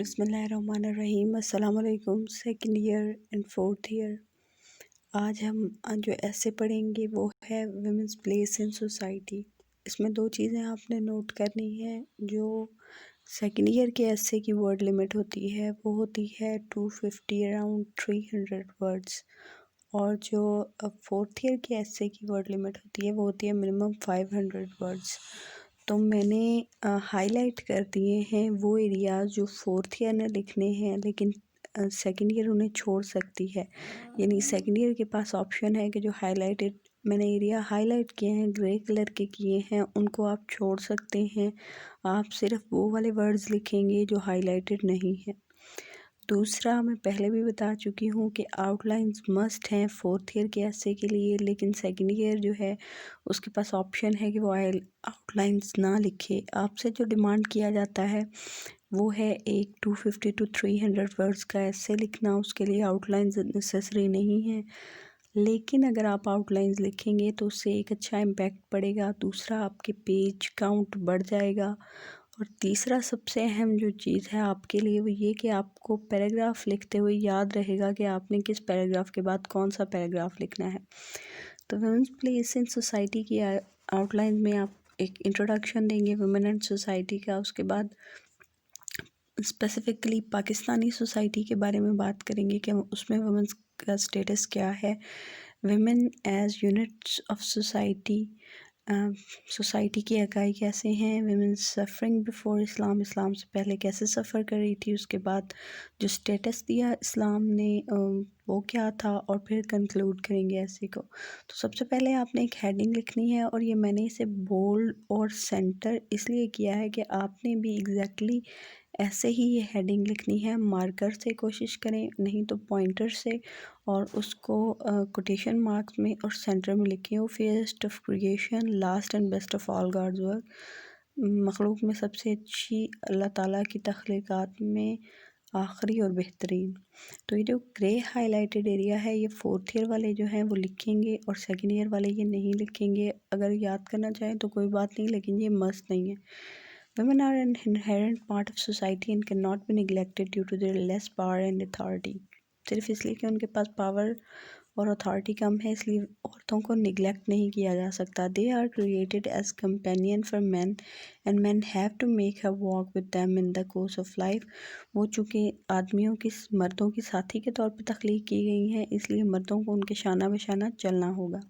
بسم اللہ الرحمن الرحیم۔ السلام علیکم۔ Second year and fourth year, آج ہم جو ایسے پڑھیں گے وہ ہے ویمنس پلیس ان سوسائٹی۔ اس میں دو چیزیں آپ نے نوٹ کرنی ہے۔ جو سیکنڈ ایئر کے ایسے کی ورڈ لمٹ ہوتی ہے وہ ہوتی ہے 250 اراؤنڈ 300 ورڈز، اور جو فورتھ ایئر کے ایسے کی ورڈ لمٹ ہوتی ہے وہ ہوتی ہے منیمم 500 ورڈز۔ تو میں نے ہائی لائٹ کر دیے ہیں وہ ایریاز جو فورتھ ایئر نے لکھنے ہیں لیکن سیکنڈ ایئر انہیں چھوڑ سکتی ہے، یعنی سیکنڈ ایئر کے پاس آپشن ہے کہ جو ہائی لائٹڈ میں نے ایریا ہائی لائٹ کیے ہیں، گرے کلر کے کیے ہیں، ان کو آپ چھوڑ سکتے ہیں۔ آپ صرف وہ والے ورڈز لکھیں گے جو ہائی لائٹڈ نہیں ہیں۔ دوسرا، میں پہلے بھی بتا چکی ہوں کہ آؤٹ لائنز مسٹ ہیں فورتھ ایئر کے ایسے کے لیے، لیکن سیکنڈ ایئر جو ہے اس کے پاس آپشن ہے کہ وہ آؤٹ لائنز نہ لکھے۔ آپ سے جو ڈیمانڈ کیا جاتا ہے وہ ہے ایک 250 to 300 ورڈز کا ایسے لکھنا، اس کے لیے آؤٹ لائنز نیسیسری نہیں ہے، لیکن اگر آپ آؤٹ لائنز لکھیں گے تو اس سے ایک اچھا امپیکٹ پڑے گا۔ دوسرا، آپ کے پیج کاؤنٹ بڑھ جائے گا، اور تیسرا سب سے اہم جو چیز ہے آپ کے لیے وہ یہ کہ آپ کو پیراگراف لکھتے ہوئے یاد رہے گا کہ آپ نے کس پیراگراف کے بعد کون سا پیراگراف لکھنا ہے۔ تو ویمنس پلیس ان سوسائٹی کی آؤٹ لائن میں آپ ایک انٹروڈکشن دیں گے ویمن اینڈ سوسائٹی کا، اس کے بعد اسپیسیفکلی پاکستانی سوسائٹی کے بارے میں بات کریں گے کہ اس میں ویمنس کا سٹیٹس کیا ہے، women as units of society, society کی اکائی کیسے ہیں، ویمن سفرنگ بیفور اسلام، اسلام سے پہلے کیسے سفر کر رہی تھی، اس کے بعد جو سٹیٹس دیا اسلام نے وہ کیا تھا، اور پھر کنکلوڈ کریں گے ایسے کو۔ تو سب سے پہلے آپ نے ایک ہیڈنگ لکھنی ہے، اور یہ میں نے اسے بولڈ اور سینٹر اس لیے کیا ہے کہ آپ نے بھی ایگزیکٹلی ایسے ہی یہ ہیڈنگ لکھنی ہے۔ مارکر سے کوشش کریں، نہیں تو پوائنٹر سے، اور اس کو کوٹیشن مارکس میں اور سینٹر میں لکھیں ہو۔ Fairest of creation, last and best of all God's work, مخلوق میں سب سے اچھی اللہ تعالیٰ کی تخلیقات میں آخری اور بہترین۔ تو یہ جو گرے ہائی لائٹڈ ایریا ہے یہ فورتھ ایئر والے جو ہیں وہ لکھیں گے، اور سیکنڈ ایئر والے یہ نہیں لکھیں گے۔ اگر یاد کرنا چاہیں تو کوئی بات نہیں، لیکن یہ مست نہیں ہے۔ Women are an inherent part of society and cannot be neglected due to their less power and authority۔ صرف اس لیے کہ ان کے پاس پاور اور اتھارٹی کم ہے اس لیے عورتوں کو نگلیکٹ نہیں کیا جا سکتا۔ They are created as companion for men and men have to make a walk with them in the course of life۔ وہ چونکہ آدمیوں کی مردوں کی ساتھی کے طور پہ تخلیق کی گئی ہیں، اس لیے مردوں کو ان کے شانہ بشانہ چلنا ہوگا۔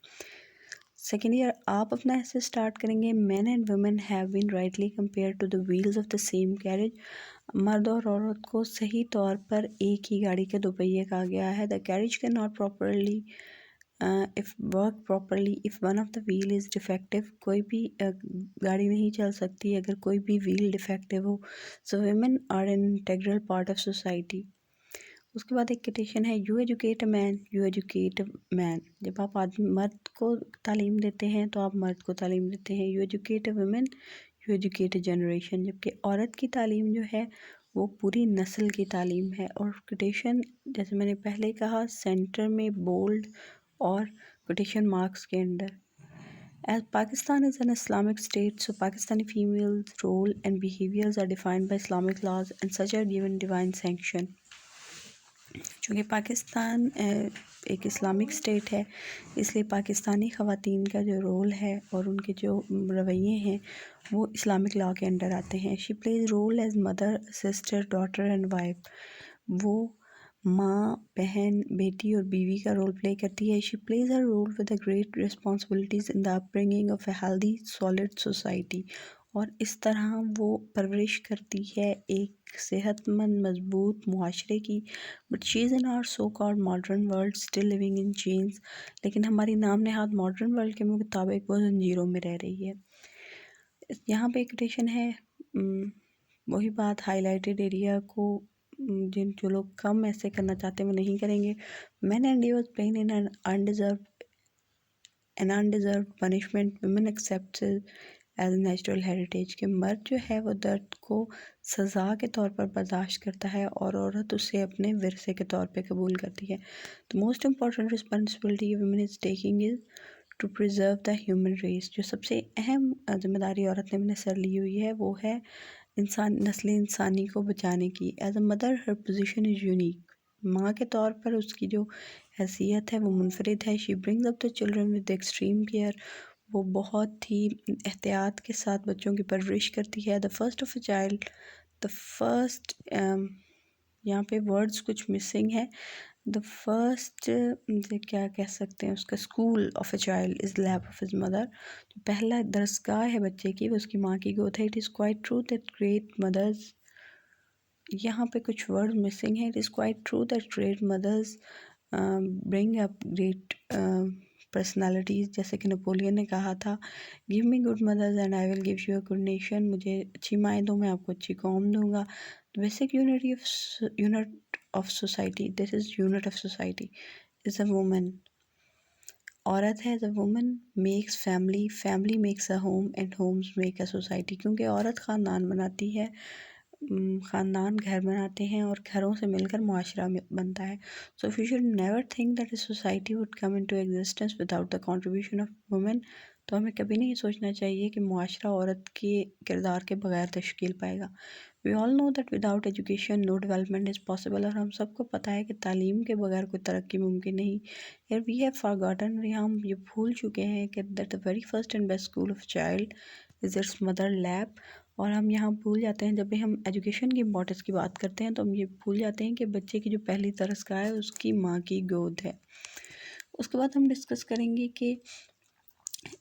سیکنڈ ایئر آپ اپنا ایسے اسٹارٹ کریں گے، men and women have been rightly compared to the wheels of the same carriage. مرد اور عورت کو صحیح طور پر ایک ہی گاڑی کے دو پہیے کہا گیا ہے۔ The carriage can not properly work properly if one of the wheel is defective. کوئی بھی گاڑی نہیں چل سکتی اگر کوئی بھی ویل ڈیفیکٹیو ہو۔ So women are an integral part of society. اس کے بعد ایک کوٹیشن ہے، you educate a man you educate a man. جب آپ مرد کو تعلیم دیتے ہیں تو آپ مرد کو تعلیم دیتے ہیں۔ You educate a women you educate a generation. جبکہ عورت کی تعلیم جو ہے وہ پوری نسل کی تعلیم ہے۔ اور کوٹیشن جیسے میں نے پہلے کہا سینٹر میں بولڈ اور کوٹیشن مارکس کے اندر۔ As Pakistan is an Islamic state, so Pakistani females' role and behaviors are defined by Islamic laws and such are given divine sanction۔ چونکہ پاکستان ایک اسلامک اسٹیٹ ہے اس لیے پاکستانی خواتین کا جو رول ہے اور ان کے جو رویے ہیں وہ اسلامک لاء کے انڈر آتے ہیں۔ She plays role as mother, sister, daughter and wife. وہ ماں، بہن، بیٹی اور بیوی کا رول پلے کرتی ہے۔ She plays her role with a great responsibilities in the upbringing of a healthy solid society. اور اس طرح وہ پرورش کرتی ہے ایک صحت مند مضبوط معاشرے کی۔ But she is in our so called modern world still living in chains. لیکن ہماری نام نہاد ماڈرن ورلڈ کے مطابق وہ زنجیروں میں رہ رہی ہے۔ یہاں پہ ایک کوٹیشن ہے، وہی بات ہائی لائٹڈ ایریا کو جو لوگ کم ایسے کرنا چاہتے ہیں وہ نہیں کریں گے۔ مین انڈیورز پین ان undeserved punishment women accepts as natural heritage, کہ مرد جو ہے وہ درد کو سزا کے طور پر برداشت کرتا ہے اور عورت اسے اپنے ورثے کے طور پہ قبول کرتی ہے۔ The most important responsibility women is taking is to preserve the human race۔ جو سب سے اہم ذمہ داری عورت نے اپنے سر لی ہوئی ہے وہ ہے نسل انسانی کو بچانے کی. As a mother Hare position is unique. ماں کے طور پر اس کی جو حیثیت ہے وہ منفرد ہے. She brings up the children with extreme care. وہ بہت ہی احتیاط کے ساتھ بچوں کی پرورش کرتی ہے. The first of a child, the first, یہاں پہ ورڈز کچھ مسنگ ہے. دا فرسٹ کیا کہہ سکتے ہیں اس کا، school of a child is lap of his mother. جو پہلا درسگاہ ہے بچے کی وہ اس کی ماں کی گود ہے. It is quite true that great mothers, یہاں پہ کچھ ورڈ مسنگ ہے. It is quite true that great mothers bring up great personalities. جیسے کہ نپولین نے کہا تھا، give me good mothers and I will give you a good nation. مجھے اچھی مائیں دو، میں آپ کو اچھی قوم دوں گا. Basic unit of society, this is unit of society is a woman. عورت ہے. the woman makes family, family makes a home and homes make a society. کیونکہ عورت خاندان بناتی ہے، خاندان گھر بناتے ہیں اور گھروں سے مل کر معاشرہ بنتا ہے. so we should never think that a society would come into existence without the contribution of women. تو ہمیں کبھی نہیں سوچنا چاہیے کہ معاشرہ عورت کے کردار کے بغیر تشکیل پائے گا. we all know that without education no development is possible. اور ہم سب کو پتہ ہے کہ تعلیم کے بغیر کوئی ترقی ممکن نہیں. Here we have forgotten، یہاں ہم یہ بھول چکے ہیں کہ that the very first and best school of child is its mother lap. اور ہم یہاں بھول جاتے ہیں، جب بھی ہم ایجوکیشن کی امپورٹنس کی بات کرتے ہیں تو ہم یہ بھول جاتے ہیں کہ بچے کی جو پہلی درسگاہ ہے اس کی ماں کی گود ہے. اس کے بعد ہم ڈسکس کریں گے کہ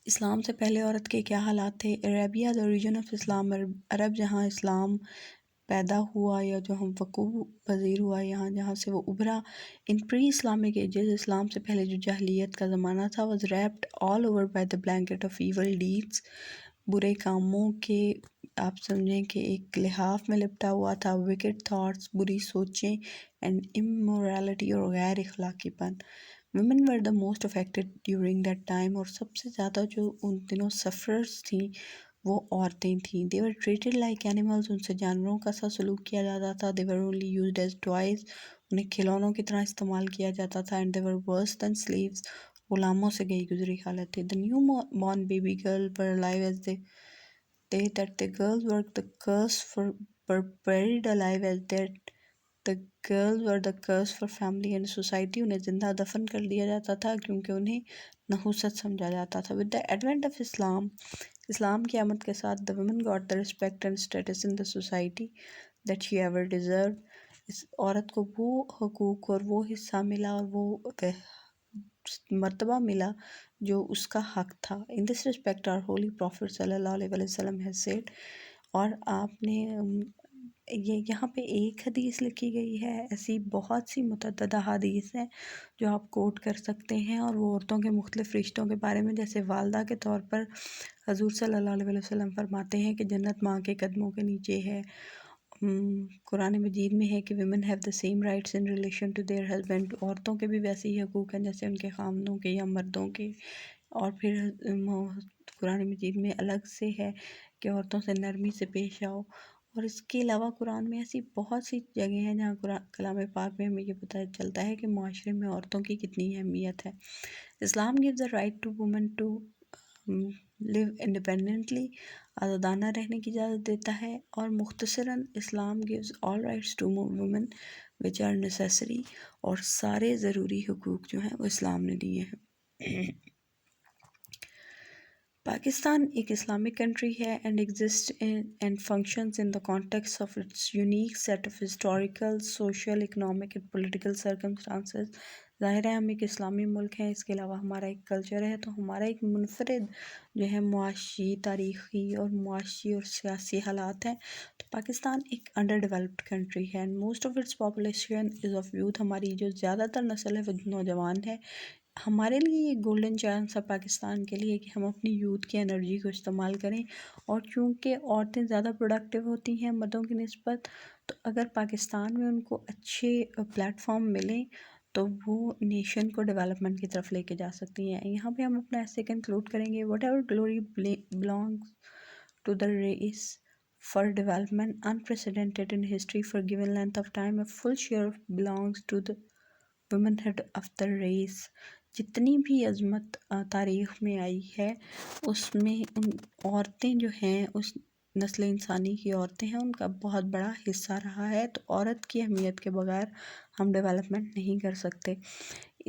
اسلام سے پہلے عورت کے کیا حالات تھے. عربیہ the origin of اسلام، عرب جہاں اسلام پیدا ہوا یا جو ہم وقوع پذیر ہوا، یہاں جہاں سے وہ ابھرا. ان پری اسلامک ایجز، اسلام سے پہلے جو جاہلیت کا زمانہ تھا، was wrapped all over by the blanket of evil deeds. برے کاموں کے آپ سمجھیں کہ ایک لحاف میں لپٹا ہوا تھا. wicked thoughts، بری سوچیں، and immorality اور غیر اخلاقی پن. women were the most affected during that time. اور سب سے زیادہ جو ان دنوں sufferers تھیں وہ عورتیں تھیں. they were treated like animals، ان سے جانوروں کا سا سلوک کیا جاتا تھا. they were only used as toys، انہیں کھلونوں کی طرح استعمال کیا جاتا تھا. and they were worse than slaves، غلاموں سے گئی گزری حالت تھی. the new born baby girl were alive as they that the girls were the curse for were buried alive as that the girls were the curse for family and society. انہیں زندہ دفن کر دیا جاتا تھا کیونکہ انہیں نحوست سمجھا جاتا تھا. with the advent of Islam، اسلام کی آمد کے ساتھ the women got the respect and status in the society that she ever deserved. اس عورت کو وہ حقوق اور وہ حصہ ملا اور وہ مرتبہ ملا جو اس کا حق تھا. in this respect our holy prophet صلی اللہ علیہ وسلم has said. اور آپ نے یہاں پہ ایک حدیث لکھی گئی ہے، ایسی بہت سی متعدد حدیث ہیں جو آپ کوٹ کر سکتے ہیں، اور وہ عورتوں کے مختلف رشتوں کے بارے میں. جیسے والدہ کے طور پر حضور صلی اللہ علیہ وسلم فرماتے ہیں کہ جنت ماں کے قدموں کے نیچے ہے. قرآن مجید میں ہے کہ women have the same rights in relation to their husband. عورتوں کے بھی ویسے ہی حقوق ہیں جیسے ان کے خامدوں کے یا مردوں کے. اور پھر قرآن مجید میں الگ سے ہے کہ عورتوں سے نرمی سے پیش آؤ. اور اس کے علاوہ قرآن میں ایسی بہت سی جگہیں ہیں جہاں کلام پاک میں ہمیں یہ پتہ چلتا ہے کہ معاشرے میں عورتوں کی کتنی اہمیت ہے. اسلام gives the right to women to live independently، آزادانہ رہنے کی اجازت دیتا ہے. اور مختصراً اسلام gives all rights to women which are necessary، اور سارے ضروری حقوق جو ہیں وہ اسلام نے دیے ہیں. پاکستان ایک اسلامک کنٹری ہے and exists and functions in the context of its unique set of historical, social, economic and political circumstances. ظاہر ہے ہم ایک اسلامی ملک ہیں، اس کے علاوہ ہمارا ایک کلچر ہے، تو ہمارا ایک منفرد جو ہے معاشی، تاریخی اور معاشی اور سیاسی حالات ہیں. تو پاکستان ایک انڈر ڈیولپڈ کنٹری ہے and most of its population is of youth. ہماری جو زیادہ تر نسل ہے وہ نوجوان ہے. ہمارے لیے یہ گولڈن چانس ہے پاکستان کے لیے کہ ہم اپنی یوتھ کی انرجی کو استعمال کریں. اور چونکہ عورتیں زیادہ پروڈکٹیو ہوتی ہیں مردوں کی نسبت، تو اگر پاکستان میں ان کو اچھے پلیٹ فارم ملیں تو وہ نیشن کو ڈیولپمنٹ کی طرف لے کے جا سکتی ہیں. یہاں پہ ہم اپنا ایسے کنکلوڈ کریں گے. What ever glory belongs to the race for development unprecedented in history for given length of time, a full share belongs to the womanhood of the race. جتنی بھی عظمت تاریخ میں آئی ہے اس میں ان عورتیں جو ہیں اس نسل انسانی کی عورتیں ہیں ان کا بہت بڑا حصہ رہا ہے، تو عورت کی اہمیت کے بغیر ہم ڈیولپمنٹ نہیں کر سکتے۔